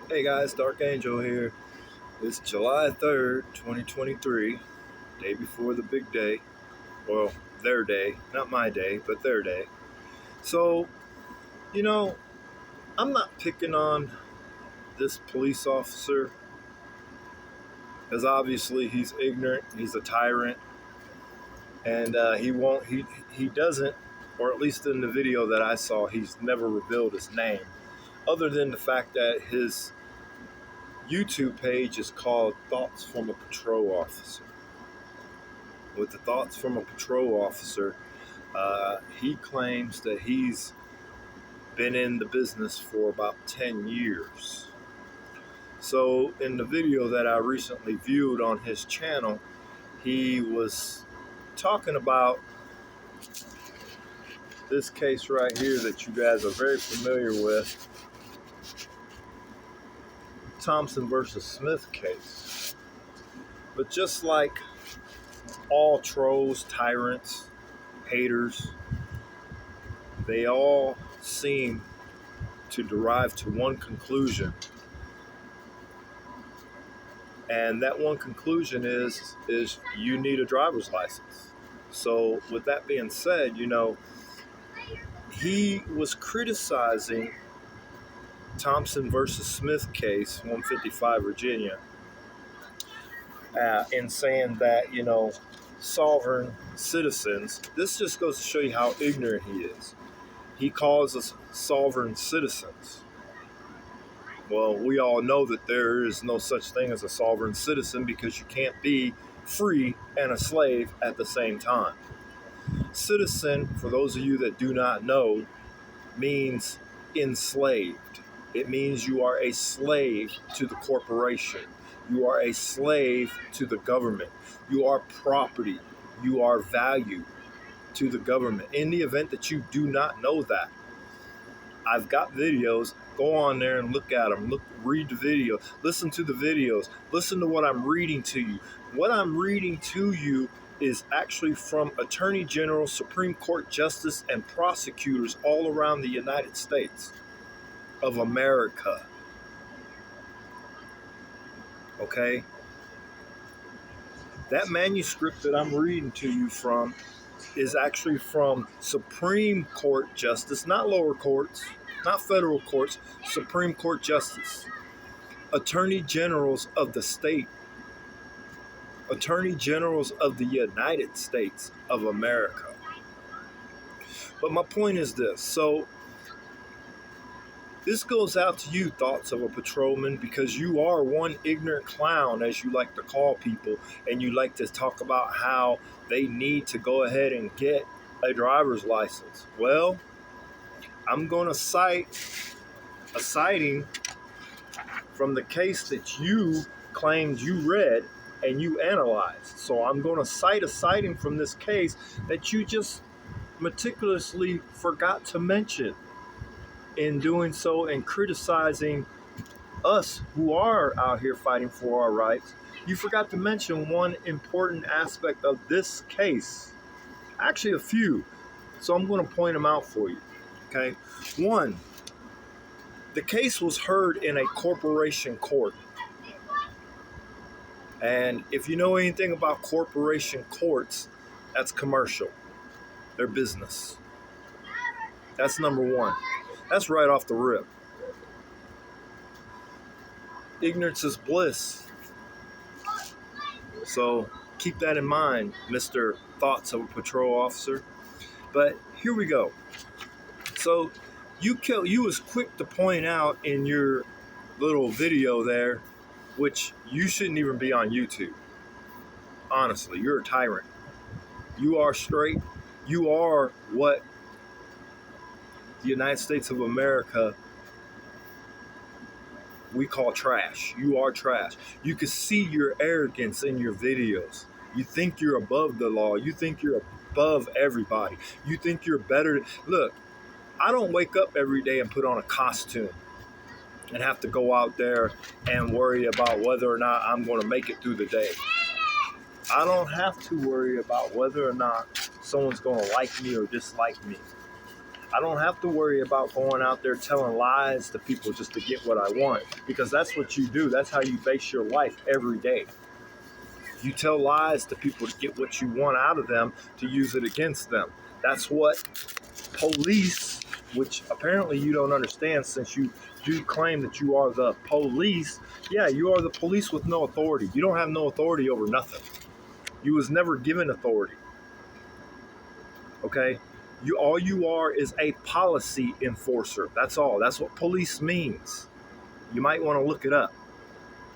Hey guys, Dark Angel here. It's July 3rd, 2023, day before the big day. Well, their day, not my day, but their day. So, you know, I'm not picking on this police officer because obviously he's ignorant, he's a tyrant, and he doesn't, or at least in the video that I saw, he's never revealed his name, other than the fact that his YouTube page is called Thoughts from a Patrol Officer. With the Thoughts from a Patrol Officer, he claims that he's been in the business for about 10 years. So, in the video that I recently viewed on his channel, he was talking about this case right here that you guys are very familiar with, Thompson versus Smith case. But just like all trolls, tyrants, haters, they all seem to derive to one conclusion. And that one conclusion is you need a driver's license. So with that being said, he was criticizing Thompson versus Smith case, 155 Virginia, in saying that, sovereign citizens, this just goes to show you how ignorant he is. He calls us sovereign citizens. Well, we all know that there is no such thing as a sovereign citizen because you can't be free and a slave at the same time. Citizen, for those of you that do not know, means enslaved. It means you are a slave to the corporation. You are a slave to the government. You are property. You are value to the government. In the event that you do not know that, I've got videos. Go on there and look at them. Read the video. Listen to the videos. Listen to what I'm reading to you. What I'm reading to you is actually from Attorney General, Supreme Court Justice, and prosecutors all around the United States of America. Okay? That manuscript that I'm reading to you from is actually from Supreme Court Justice, not lower courts, not federal courts, Supreme Court Justice, Attorney Generals of the state, Attorney Generals of the United States of America. But my point is this. So this goes out to you, Thoughts of a Patrolman, because you are one ignorant clown, as you like to call people, and you like to talk about how they need to go ahead and get a driver's license. Well, I'm going to cite a citing from the case that you claimed you read and you analyzed. So I'm going to cite a citing from this case that you just meticulously forgot to mention in doing so and criticizing us who are out here fighting for our rights. You forgot to mention one important aspect of this case. Actually, a few. So I'm going to point them out for you. Okay. One, the case was heard in a corporation court. And if you know anything about corporation courts, that's commercial. They're business. That's number one. That's right off the rip. Ignorance is bliss. So keep that in mind, Mr. Thoughts of a Patrol Officer. But here we go. So you was quick to point out in your little video there, which you shouldn't even be on YouTube. Honestly, you're a tyrant. You are straight. You are what the United States of America we call trash. You are trash. You can see your arrogance in your videos. You think you're above the law. You think you're above everybody. You think you're better. Look, I don't wake up every day and put on a costume and have to go out there and worry about whether or not I'm going to make it through the day. I don't have to worry about whether or not someone's going to like me or dislike me. I don't have to worry about going out there telling lies to people just to get what I want, because that's what you do. That's how you base your life every day. You tell lies to people to get what you want out of them, to use it against them. That's what police, which apparently you don't understand since you do claim that you are the police. Yeah, you are the police with no authority. You don't have no authority over nothing. You was never given authority. Okay? All you are is a policy enforcer. That's all. That's what police means. You might want to look it up.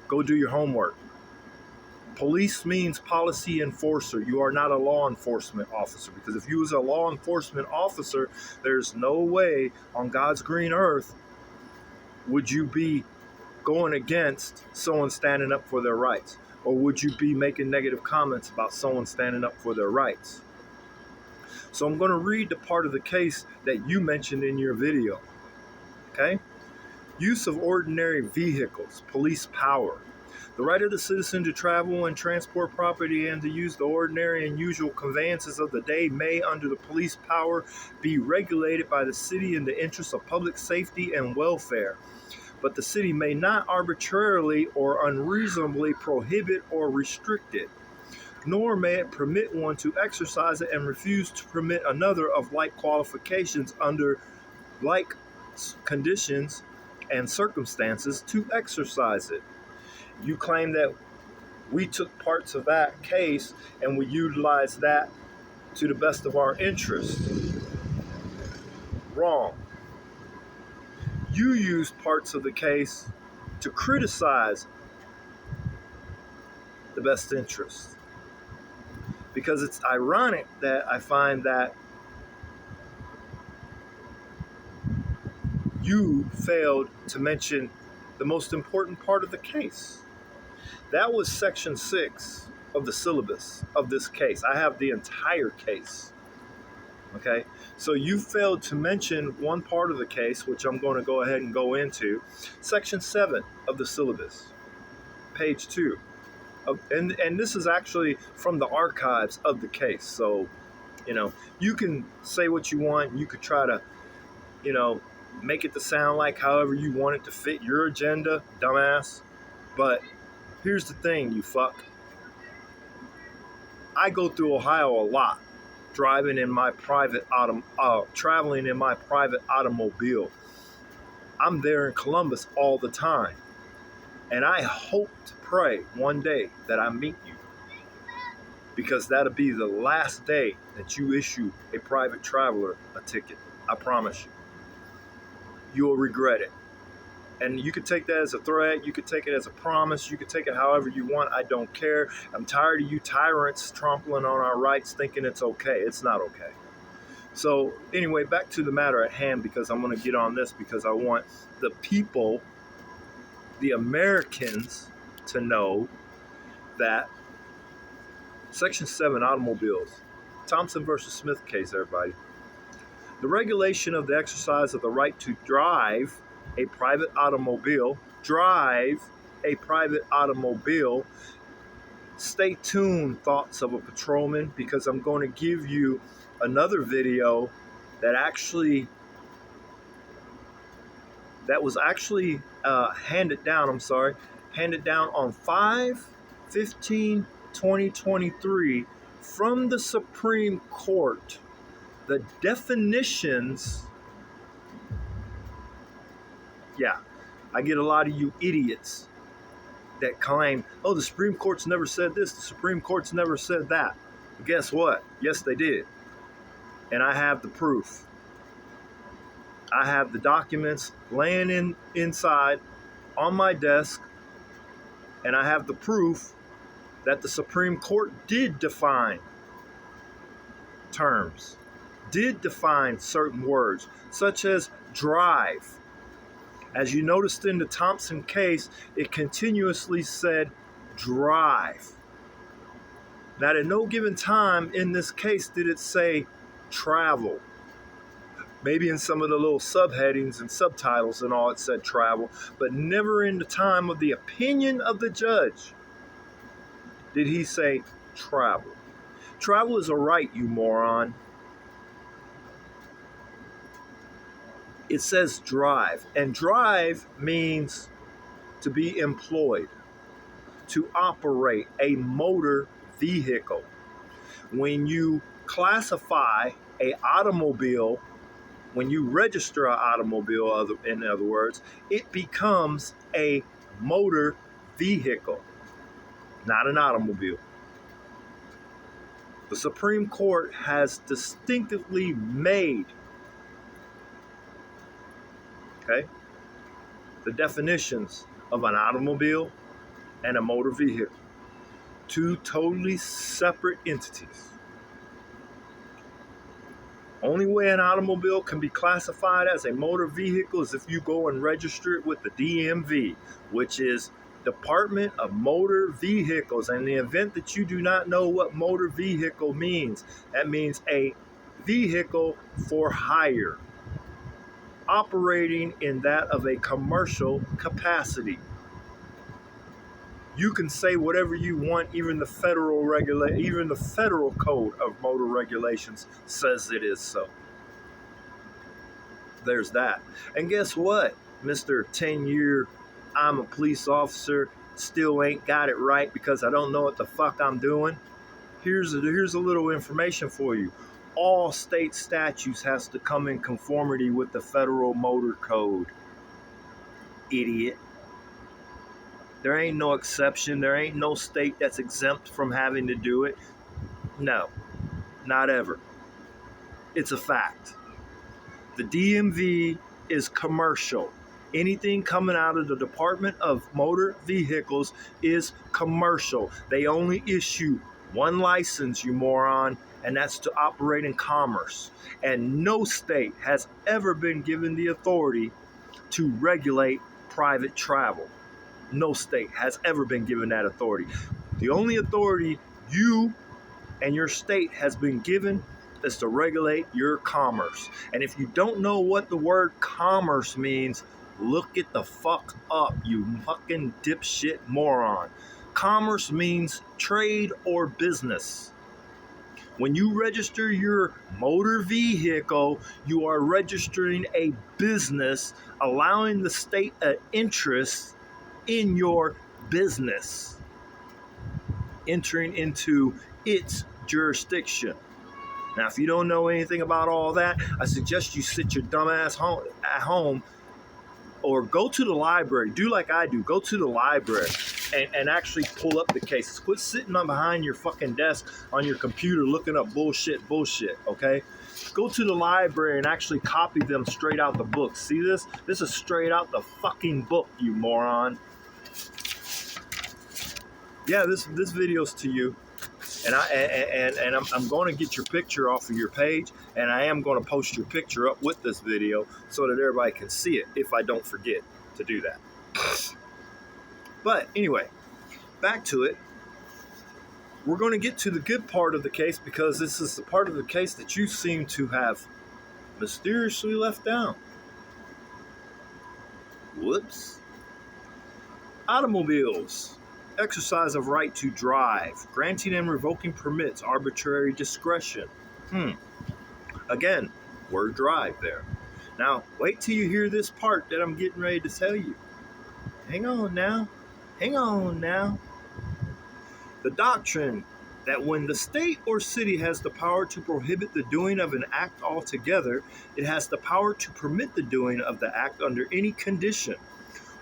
Go do your homework. Police means policy enforcer. You are not a law enforcement officer, because if you was a law enforcement officer, there's no way on God's green earth would you be going against someone standing up for their rights, or would you be making negative comments about someone standing up for their rights. So I'm going to read the part of the case that you mentioned in your video. Okay? Use of ordinary vehicles, police power. The right of the citizen to travel and transport property and to use the ordinary and usual conveyances of the day may, under the police power, be regulated by the city in the interest of public safety and welfare. But the city may not arbitrarily or unreasonably prohibit or restrict it, nor may it permit one to exercise it and refuse to permit another of like qualifications under like conditions and circumstances to exercise it. You claim that we took parts of that case and we utilized that to the best of our interest. Wrong. You used parts of the case to criticize the best interest. Because it's ironic that I find that you failed to mention the most important part of the case. That was section 6 of the syllabus of this case. I have the entire case. Okay, so you failed to mention one part of the case, which I'm going to go ahead and go into. Section 7 of the syllabus, page 2. And this is actually from the archives of the case. So, you can say what you want. You could try to, make it to sound like however you want it to fit your agenda, dumbass. But here's the thing, you fuck. I go through Ohio a lot, traveling in my private automobile. I'm there in Columbus all the time. And I hope to pray one day that I meet you, because that'll be the last day that you issue a private traveler a ticket. I promise you. You'll regret it. And you could take that as a threat. You could take it as a promise. You could take it however you want. I don't care. I'm tired of you tyrants trampling on our rights thinking it's okay. It's not okay. So anyway, back to the matter at hand, because I'm going to get on this because I want the people, the Americans, to know that Section 7 automobiles, Thompson versus Smith case, everybody. The regulation of the exercise of the right to drive a private automobile. Stay tuned, thoughts of a patrolman, because I'm going to give you another video that was actually handed down on 5/15/2023 from the Supreme Court. The definitions, I get a lot of you idiots that claim, oh, the Supreme Court's never said this, the Supreme Court's never said that. But guess what? Yes, they did. And I have the proof. I have the documents laying inside on my desk, and I have the proof that the Supreme Court did define terms, did define certain words, such as drive. As you noticed in the Thompson case, it continuously said drive. Now, at no given time in this case did it say travel. Maybe in some of the little subheadings and subtitles and all it said travel, but never in the time of the opinion of the judge did he say travel. Travel is a right, you moron. It says drive, and drive means to be employed, to operate a motor vehicle. When you classify a automobile, when you register an automobile, in other words, it becomes a motor vehicle, not an automobile. The Supreme Court has distinctively made, okay, the definitions of an automobile and a motor vehicle, two totally separate entities. Only way an automobile can be classified as a motor vehicle is if you go and register it with the DMV, which is Department of Motor Vehicles. And in the event that you do not know what motor vehicle means, that means a vehicle for hire, operating in that of a commercial capacity. You can say whatever you want. Even the federal code of motor regulations says it is so. There's that. And guess what, Mr. 10-year, I'm a police officer, still ain't got it right because I don't know what the fuck I'm doing. Here's a little information for you. All state statutes has to come in conformity with the federal motor code. Idiot. There ain't no exception. There ain't no state that's exempt from having to do it. No, not ever. It's a fact. The DMV is commercial. Anything coming out of the Department of Motor Vehicles is commercial. They only issue one license, you moron, and that's to operate in commerce. And no state has ever been given the authority to regulate private travel. No state has ever been given that authority. The only authority you and your state has been given is to regulate your commerce. And if you don't know what the word commerce means, look it the fuck up, you fucking dipshit moron. Commerce means trade or business. When you register your motor vehicle, you are registering a business, allowing the state an interest in your business, entering into its jurisdiction. Now, if you don't know anything about all that, I suggest you sit your dumb ass at home or go to the library. Do like I do. Go to the library and actually pull up the cases. Quit sitting on behind your fucking desk on your computer looking up bullshit, okay? Go to the library and actually copy them straight out the book. See this? This is straight out the fucking book, you moron. Yeah, this video's to you, and I'm going to get your picture off of your page, and I am going to post your picture up with this video so that everybody can see it if I don't forget to do that. But anyway, back to it. We're going to get to the good part of the case because this is the part of the case that you seem to have mysteriously left down. Whoops. Automobiles. Exercise of right to drive, granting and revoking permits, arbitrary discretion. Again, word drive there. Now, wait till you hear this part that I'm getting ready to tell you. Hang on now. The doctrine that when the state or city has the power to prohibit the doing of an act altogether, it has the power to permit the doing of the act under any condition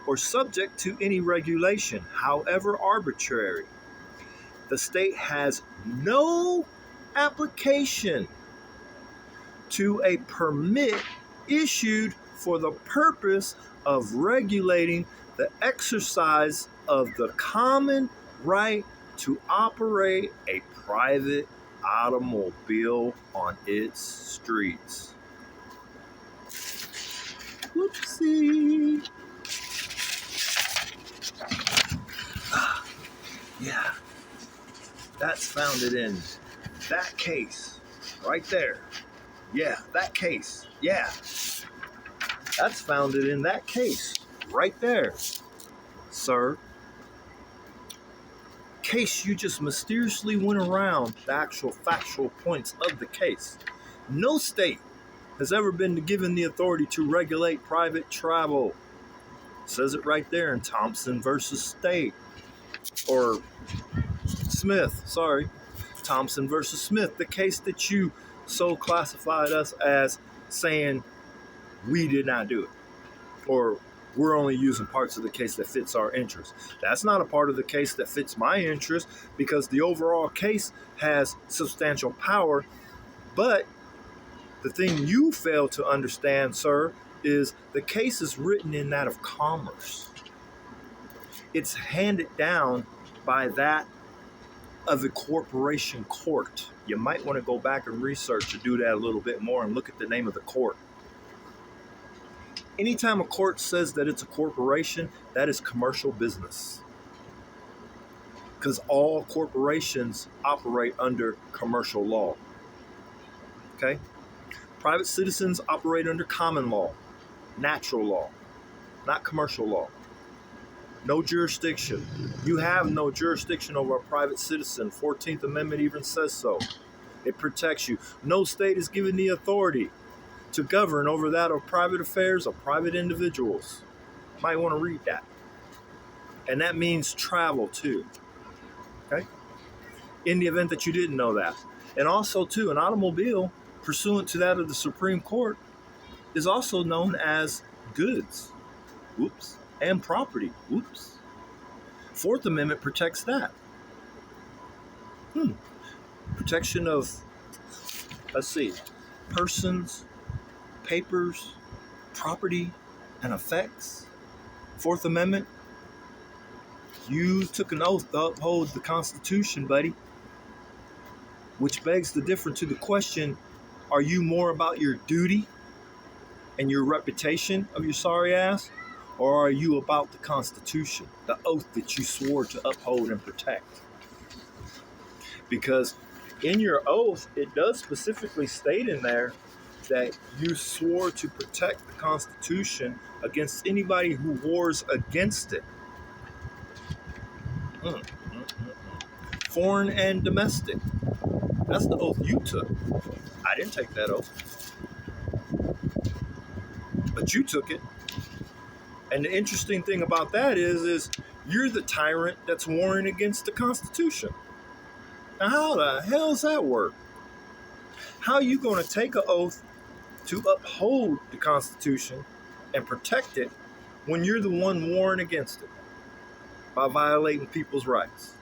or subject to any regulation, however arbitrary. The state has no application to a permit issued for the purpose of regulating the exercise of the common right to operate a private automobile on its streets. Whoopsie. Yeah, that's founded in that case right there. Yeah, that case. Yeah, that's founded in that case right there, sir. Case you just mysteriously went around the actual factual points of the case. No state has ever been given the authority to regulate private travel. It says it right there in Thompson versus State. Or Smith, sorry. Thompson versus Smith, the case that you so classified us as saying we did not do it. Or we're only using parts of the case that fits our interest. That's not a part of the case that fits my interest because the overall case has substantial power. But the thing you fail to understand, sir, is the case is written in that of commerce. It's handed down by that of a corporation court. You might want to go back and research to do that a little bit more and look at the name of the court. Anytime a court says that it's a corporation, that is commercial business. Because all corporations operate under commercial law. Okay? Private citizens operate under common law, natural law, not commercial law. No jurisdiction. You have no jurisdiction over a private citizen. 14th Amendment even says so. It protects you. No state is given the authority to govern over that of private affairs of private individuals. Might want to read that. And that means travel too. Okay? In the event that you didn't know that. And also too, an automobile, pursuant to that of the Supreme Court, is also known as goods. Whoops. And property. Whoops. Fourth Amendment protects that. Protection of, let's see, persons, papers, property, and effects. Fourth Amendment. You took an oath to uphold the Constitution, buddy. Which begs the difference to the question, are you more about your duty and your reputation of your sorry ass? Or are you about the Constitution, the oath that you swore to uphold and protect? Because in your oath, it does specifically state in there that you swore to protect the Constitution against anybody who wars against it. Foreign and domestic. That's the oath you took. I didn't take that oath. But you took it. And the interesting thing about that is you're the tyrant that's warring against the Constitution. Now, how the hell does that work? How are you going to take an oath to uphold the Constitution and protect it when you're the one warring against it by violating people's rights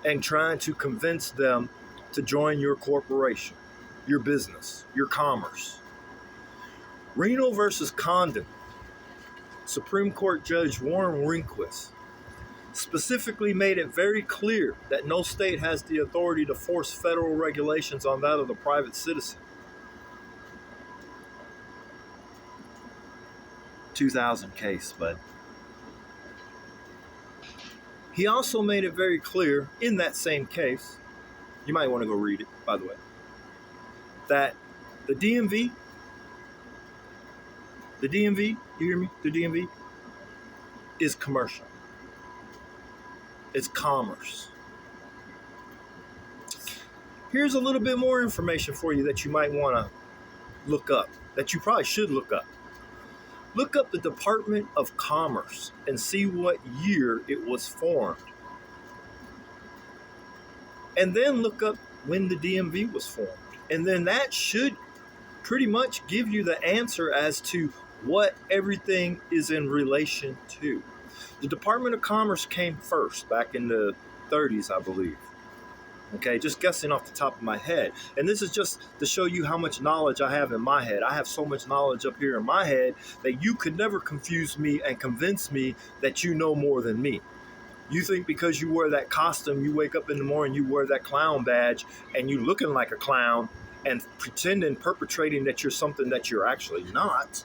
and trying to convince them to join your corporation, your business, your commerce? Reno versus Condon. Supreme Court Judge Warren Rehnquist specifically made it very clear that no state has the authority to force federal regulations on that of the private citizen. 2000 case, bud. He also made it very clear in that same case, you might want to go read it, by the way, that the DMV, you hear me? The DMV is commercial. It's commerce. Here's a little bit more information for you that you might want to look up, that you probably should look up. Look up the Department of Commerce and see what year it was formed. And then look up when the DMV was formed. And then that should pretty much give you the answer as to what everything is in relation to. The Department of Commerce came first back in the 30s, I believe. Okay, just guessing off the top of my head. And this is just to show you how much knowledge I have in my head. I have so much knowledge up here in my head that you could never confuse me and convince me that you know more than me. You think because you wear that costume, you wake up in the morning, you wear that clown badge, and you looking like a clown and pretending, perpetrating that you're something that you're actually not,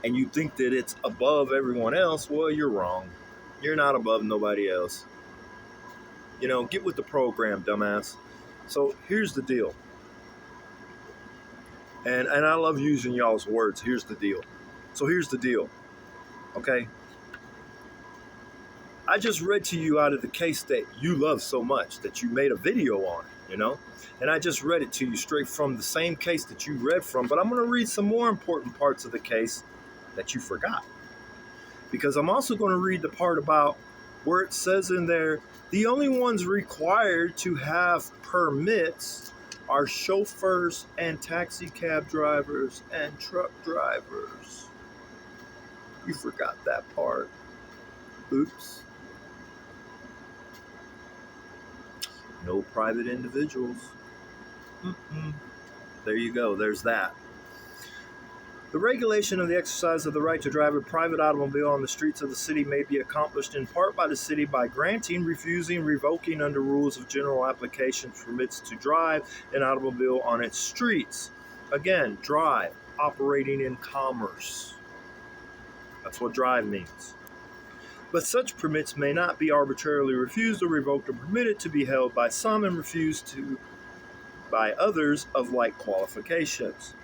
and you think that it's above everyone else, well, you're wrong. You're not above nobody else. You know, get with the program, dumbass. So here's the deal. And I love using y'all's words. Here's the deal. So here's the deal. Okay? I just read to you out of the case that you love so much that you made a video on it. you know? And I just read it to you straight from the same case that you read from, but I'm going to read some more important parts of the case that you forgot. Because I'm also going to read the part about where it says in there, the only ones required to have permits are chauffeurs and taxi cab drivers and truck drivers. You forgot that part. Oops. No private individuals. There you go. There's that. The regulation of the exercise of the right to drive a private automobile on the streets of the city may be accomplished in part by the city by granting, refusing, revoking under rules of general application permits to drive an automobile on its streets. Again, drive, operating in commerce. That's what drive means. But such permits may not be arbitrarily refused or revoked or permitted to be held by some and refused to by others of like qualifications,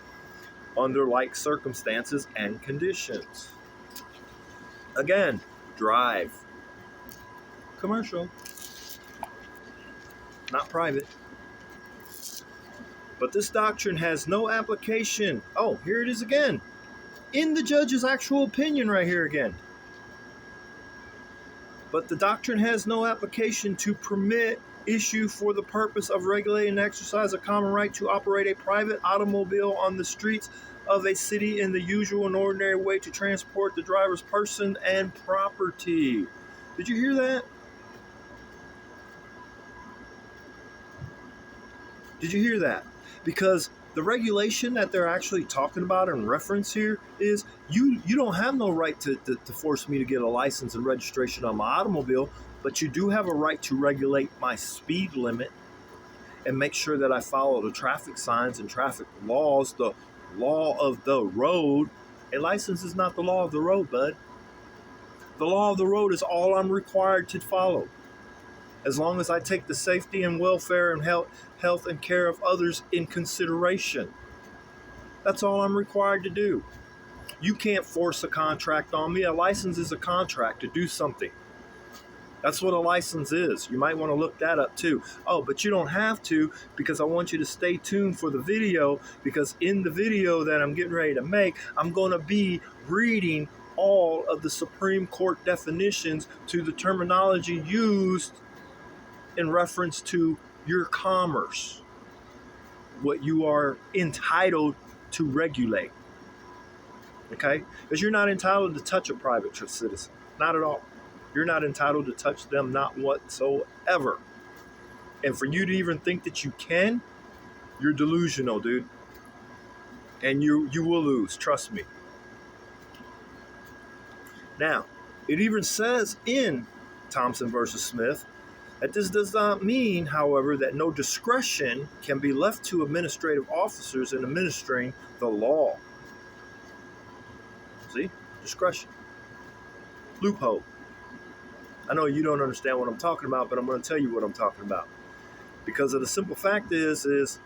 under like circumstances and conditions. Again, drive. Commercial. Not private. But this doctrine has no application. Oh, here it is again. In the judge's actual opinion right here again. But the doctrine has no application to permit issue for the purpose of regulating and exercise a common right to operate a private automobile on the streets of a city in the usual and ordinary way to transport the driver's person and property. Did you hear that? Did you hear that? Because the regulation that they're actually talking about in reference here is you don't have no right to force me to get a license and registration on my automobile, but you do have a right to regulate my speed limit and make sure that I follow the traffic signs and traffic laws, the law of the road. A license is not the law of the road, bud. The law of the road is all I'm required to follow. As long as I take the safety and welfare and health and care of others in consideration. That's all I'm required to do. You can't force a contract on me. A license is a contract to do something. That's what a license is. You might want to look that up too. Oh, but you don't have to, because I want you to stay tuned for the video, because in the video that I'm getting ready to make, I'm going to be reading all of the Supreme Court definitions to the terminology used in reference to your commerce, what you are entitled to regulate. Okay? Because you're not entitled to touch a private citizen. Not at all. You're not entitled to touch them, not whatsoever. And for you to even think that you can, you're delusional, dude. And you will lose, trust me. Now, it even says in Thompson versus Smith that this does not mean, however, that no discretion can be left to administrative officers in administering the law. See? Discretion. Loophole. I know you don't understand what I'm talking about, but I'm going to tell you what I'm talking about. Because of the simple fact is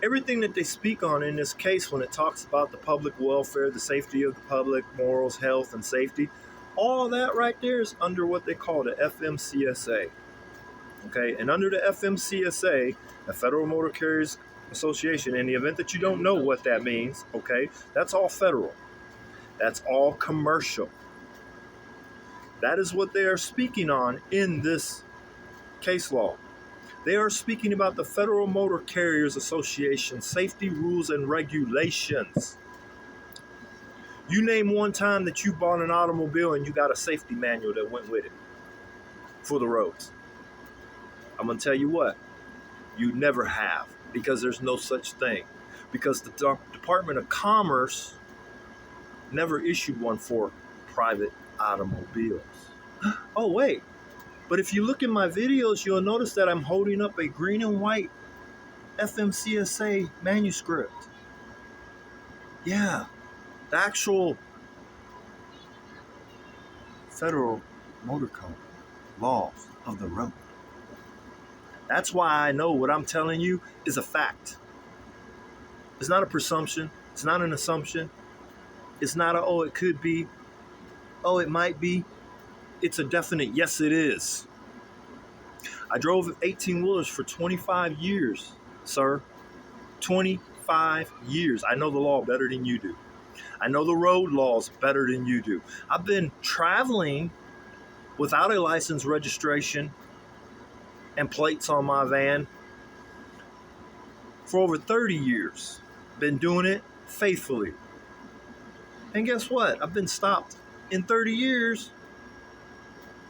everything that they speak on in this case when it talks about the public welfare, the safety of the public, morals, health, and safety, all that right there is under what they call the FMCSA. Okay, and under the FMCSA, the Federal Motor Carriers Association, in the event that you don't know what that means, okay, that's all federal. That's all commercial. That is what they are speaking on in this case law. They are speaking about the Federal Motor Carriers Association safety rules and regulations. You name one time that you bought an automobile and you got a safety manual that went with it for the roads. I'm going to tell you what, you never have, because there's no such thing. Because the Department of Commerce never issued one for private automobiles. Oh, wait. But if you look in my videos, you'll notice that I'm holding up a green and white FMCSA manuscript. Yeah. The actual Federal Motor Code laws of the road. That's why I know what I'm telling you is a fact. It's not a presumption. It's not an assumption. It's not a, oh, it could be. Oh, it might be. It's a definite, yes, it is. I drove 18-wheelers for 25 years, sir. 25 years. I know the law better than you do. I know the road laws better than you do. I've been traveling without a license, registration, and plates on my van for over 30 years. Been doing it faithfully. And guess what? I've been stopped in 30 years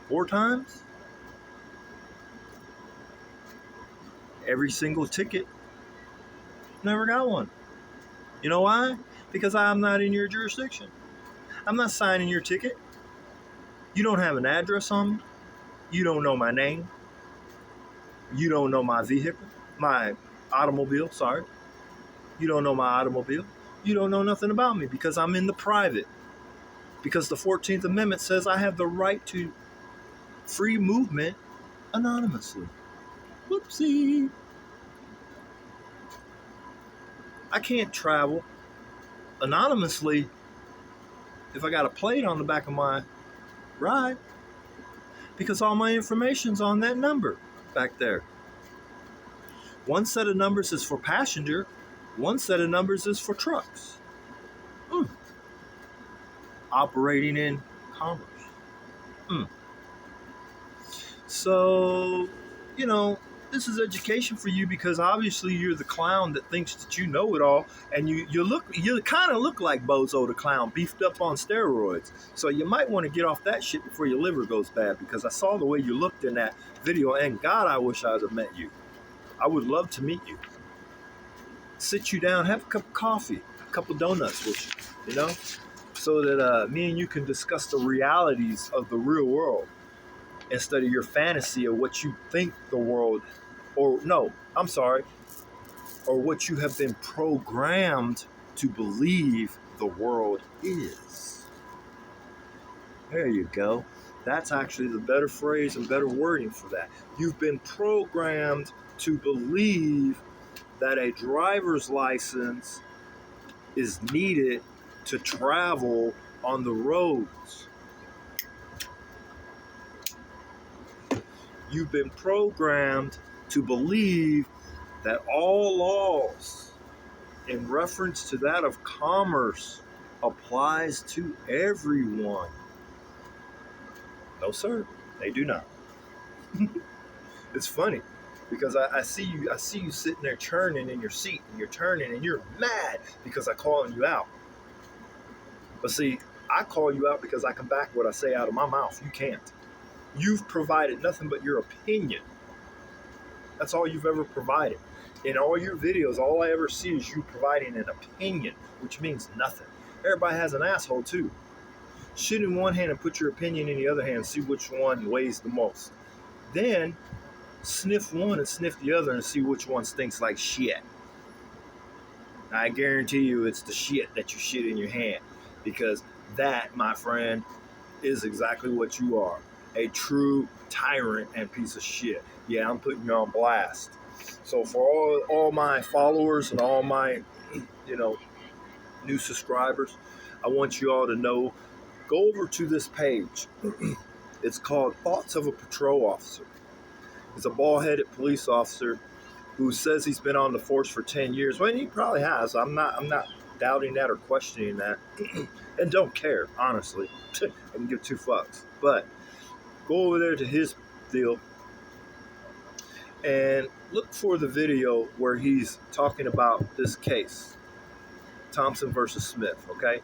4 times. Every single ticket. Never got one. You know why? Because I'm not in your jurisdiction. I'm not signing your ticket. You don't have an address on me. You don't know my name. You don't know my vehicle, my automobile, sorry. You don't know my automobile. You don't know nothing about me because I'm in the private. Because the 14th Amendment says I have the right to free movement anonymously. Whoopsie. I can't travel anonymously if I got a plate on the back of my ride because all my information's on that number back there. One set of numbers is for passenger, one set of numbers is for trucks. Operating in commerce. So, this is education for you because obviously you're the clown that thinks that you know it all, and you kind of look like Bozo the Clown, beefed up on steroids. So you might want to get off that shit before your liver goes bad, because I saw the way you looked in that video, and God, I wish I would have met you. I would love to meet you. Sit you down, have a cup of coffee, a couple donuts with you, so that me and you can discuss the realities of the real world instead of your fantasy of what you think the world, or what you have been programmed to believe the world is. There you go. That's actually the better phrase and better wording for that. You've been programmed to believe that a driver's license is needed to travel on the roads. You've been programmed to believe that all laws in reference to that of commerce applies to everyone. No, sir, they do not. It's funny because I see you sitting there churning in your seat, and you're turning and you're mad because I'm calling you out. But see, I call you out because I can back what I say out of my mouth. You can't. You've provided nothing but your opinion. That's all you've ever provided. In all your videos, all I ever see is you providing an opinion, which means nothing. Everybody has an asshole too. Shoot in one hand and put your opinion in the other hand, see which one weighs the most. Then sniff one and sniff the other and see which one stinks like shit. I guarantee you it's the shit that you shit in your hand, because that, my friend, is exactly what you are. A true tyrant and piece of shit. Yeah, I'm putting you on blast. So for all my followers and all my, new subscribers, I want you all to know, go over to this page. It's called Thoughts of a Patrol Officer. It's a bald-headed police officer who says he's been on the force for 10 years. Well, he probably has. I'm not doubting that or questioning that. And don't care, honestly. I can give 2 fucks. But go over there to his deal and look for the video where he's talking about this case, Thompson versus Smith, okay?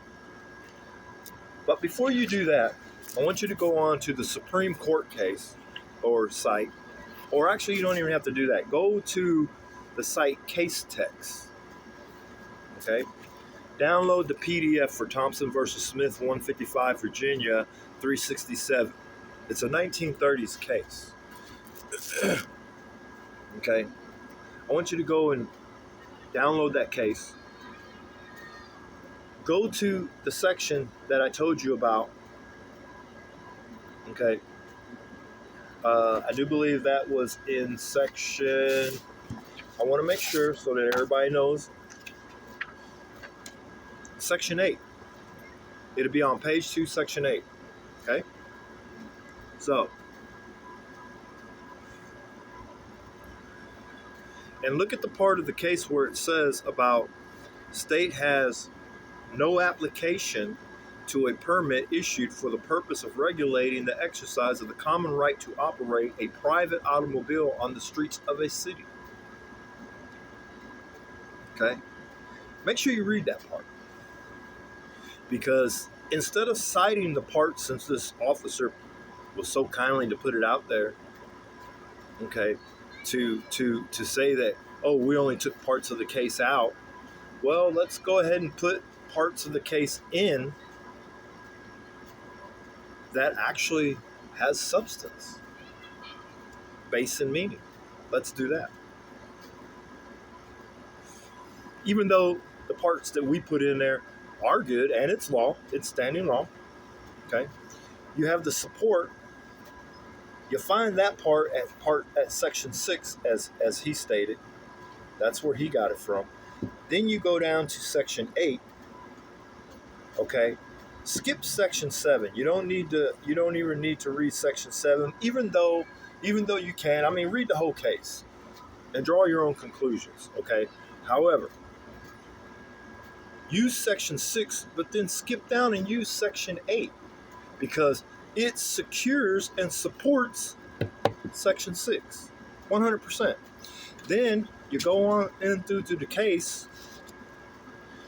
But before you do that, I want you to go on to the Supreme Court case or site, or actually you don't even have to do that. Go to the site Case Text, okay? Download the PDF for Thompson versus Smith, 155 Virginia, 367. It's a 1930s case. Okay? I want you to go and download that case. Go to the section that I told you about. Okay? I do believe that was in section, I want to make sure so that everybody knows, section 8. It'll be on page 2, section 8. Okay? So, And look at the part of the case where it says about state has no application to a permit issued for the purpose of regulating the exercise of the common right to operate a private automobile on the streets of a city. Okay? Make sure you read that part. Because instead of citing the part, since this officer was so kindly to put it out there, okay, to say that, oh, we only took parts of the case out, well, let's go ahead and put parts of the case in that actually has substance, base, and meaning. Let's do that. Even though the parts that we put in there are good and it's law, it's standing law, okay? You have the support. You find that part at section 6 as he stated. That's where he got it from. Then you go down to section 8. Okay? Skip section 7. You don't even need to read section 7, even though you can. I mean, read the whole case and draw your own conclusions, okay? However, use section 6, but then skip down and use section 8 because it secures and supports section 6 100%. Then you go on in through to the case